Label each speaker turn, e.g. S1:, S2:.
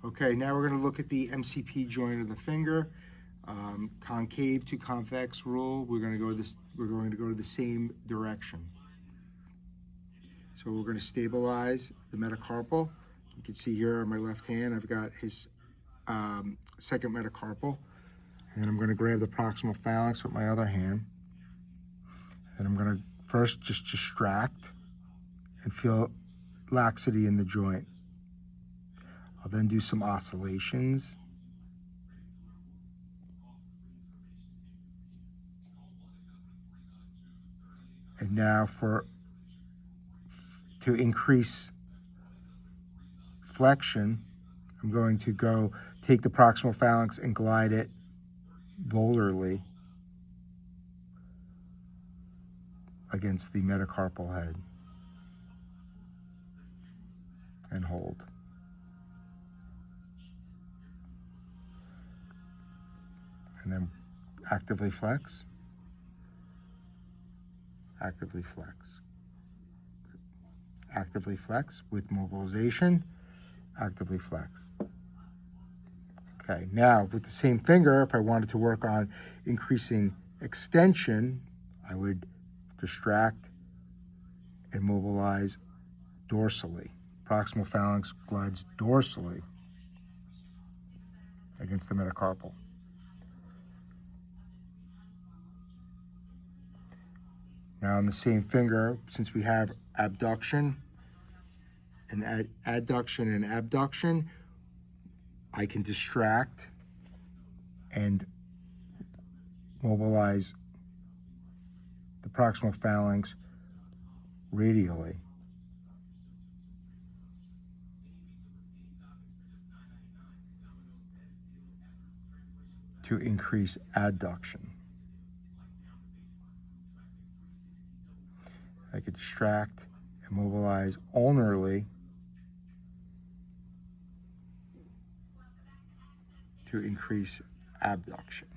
S1: Okay, now we're going to look at the MCP joint of the finger. Concave to convex rule. We're going to go to the same direction. So we're going to stabilize the metacarpal. You can see here on my left hand, I've got his second metacarpal. And I'm going to grab the proximal phalanx with my other hand. And I'm going to first just distract and feel laxity in the joint. I'll then do some oscillations. And now to increase flexion, I'm going to take the proximal phalanx and glide it volarly against the metacarpal head and hold. And then actively flex, actively flex, actively flex with mobilization, actively flex. Okay, now with the same finger, if I wanted to work on increasing extension, I would distract and mobilize dorsally. Proximal phalanx glides dorsally against the metacarpal. Now on the same finger, since we have abduction and adduction and abduction, I can distract and mobilize the proximal phalanx radially. To increase adduction. I could distract and mobilize ulnarly to increase abduction.